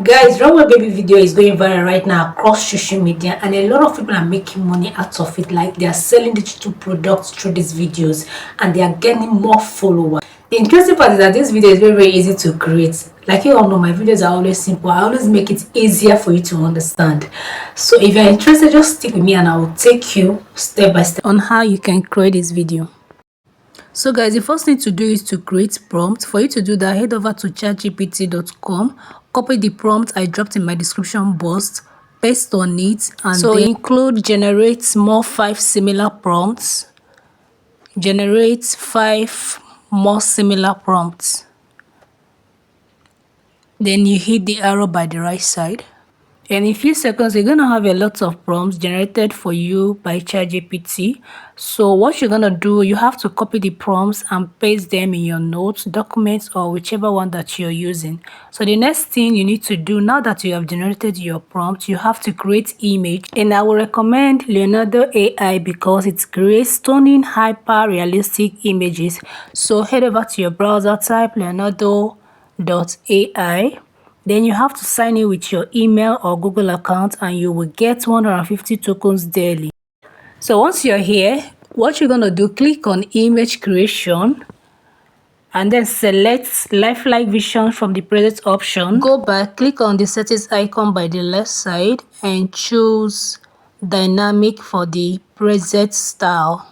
Guys, runway baby video is going viral right now across social media, and a lot of people are making money out of it. Like, they are selling digital products through these videos and they are getting more followers. The interesting part is that this video is very easy to create. Like you all know, my videos are always simple. I always make it easier for you to understand. So if you're interested, just stick with me and I will take you step by step on how you can create this video. So guys, the first thing to do is to create prompt. For you to do that, head over to chatgpt.com, copy the prompt I dropped in my description box, paste on it, and so then include generate more 5 similar prompts. Generate 5 more similar prompts. Then you hit the arrow by the right side. And in a few seconds, you're going to have a lot of prompts generated for you by ChatGPT. So what you're going to do, you have to copy the prompts and paste them in your notes, documents, or whichever one that you're using. So the next thing you need to do, now that you have generated your prompt, you have to create image. And I will recommend Leonardo AI because it creates stunning, hyper-realistic images. So head over to your browser, type leonardo.ai. Then you have to sign in with your email or Google account and you will get 150 tokens daily. So once you're here, what you're going to do, click on image creation and then select lifelike vision from the preset option. Go back, click on the settings icon by the left side and choose dynamic for the preset style.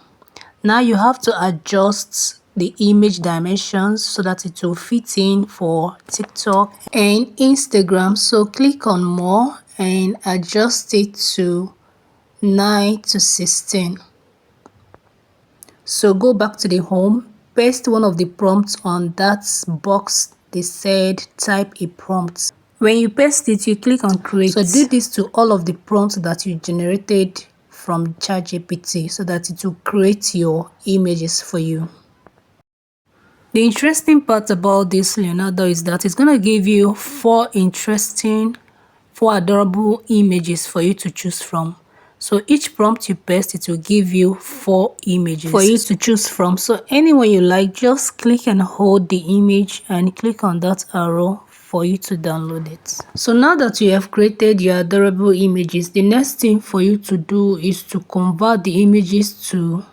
Now you have to adjust the image dimensions so that it will fit in for TikTok and Instagram. So click on more and adjust it to 9:16. So go back to the home, paste one of the prompts on that box they said type a prompt. When you paste it, you click on create. So do this to all of the prompts that you generated from ChatGPT so that it will create your images for you. The interesting part about this Leonardo is that it's going to give you 4 adorable images for you to choose from. So each prompt you paste, it will give you 4 images for you to choose from. So anyone you like, just click and hold the image and click on that arrow for you to download it. So now that you have created your adorable images, the next thing for you to do is to convert the images to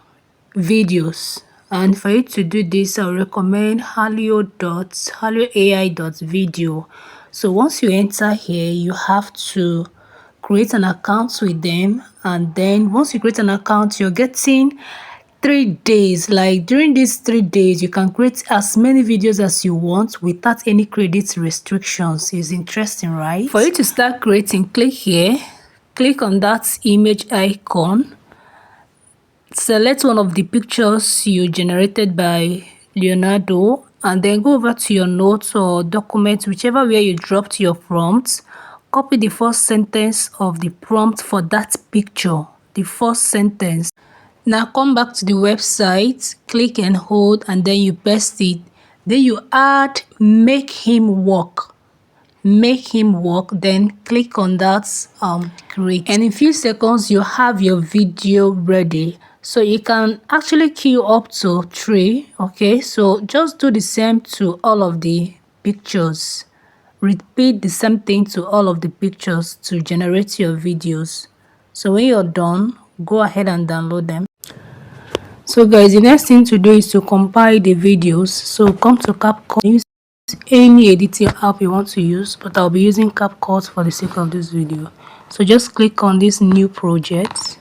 videos. And for you to do this, I recommend halio.ai.video. So once you enter here, you have to create an account with them, and then once you create an account, you're getting 3 days. Like during these 3 days, you can create as many videos as you want without any credit restrictions. It's interesting, right? For you to start creating, click here, click on that image icon, select one of the pictures you generated by Leonardo, and then go over to your notes or documents, whichever where you dropped your prompt. Copy the first sentence of the prompt for that picture, the first sentence. Now come back to the website, click and hold, and then you paste it. Then you add make him walk. Make him walk, then click on that create, and in a few seconds you have your video ready. So you can actually queue up to 3. Okay, so just do the same to all of the pictures. Repeat the same thing to all of the pictures to generate your videos. So when you're done, go ahead and download them. So guys, the next thing to do is to compile the videos. So come to CapCut, use any editing app you want to use, but I'll be using CapCut for the sake of this video. So just click on this new project,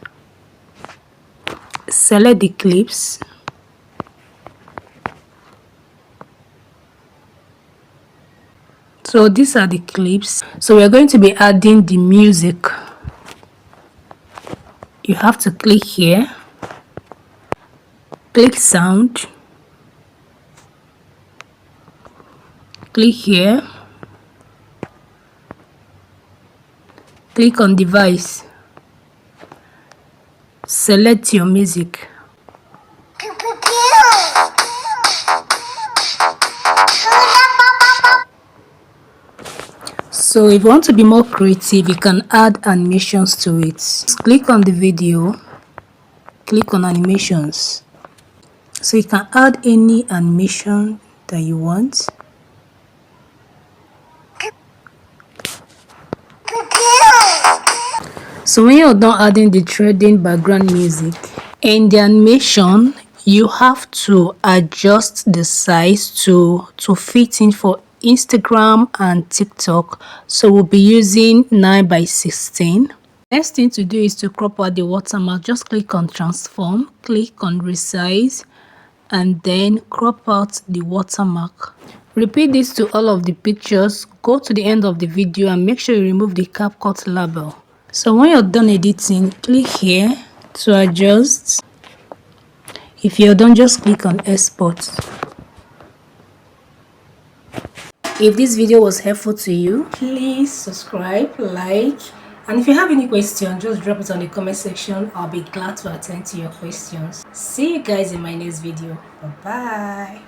select the clips, so these are the clips. So we're going to be adding the music. You have to click here, click sound, click here, click on device, select your music. So if you want to be more creative, you can add animations to it. Just click on the video, click on animations. So you can add any animation that you want. So when you're done adding the threading background music in the animation, you have to adjust the size to fit in for Instagram and TikTok. So we'll be using 9 by 16. Next thing to do is to crop out the watermark. Just click on transform, click on resize, and then crop out the watermark. Repeat this to all of the pictures. Go to the end of the video and make sure you remove the CapCut label. So when you're done editing, click here to adjust. If you're done, just click on export. If this video was helpful to you, please subscribe, like, and if you have any question, just drop it on the comment section. I'll be glad to attend to your questions. See you guys in my next video. Bye bye.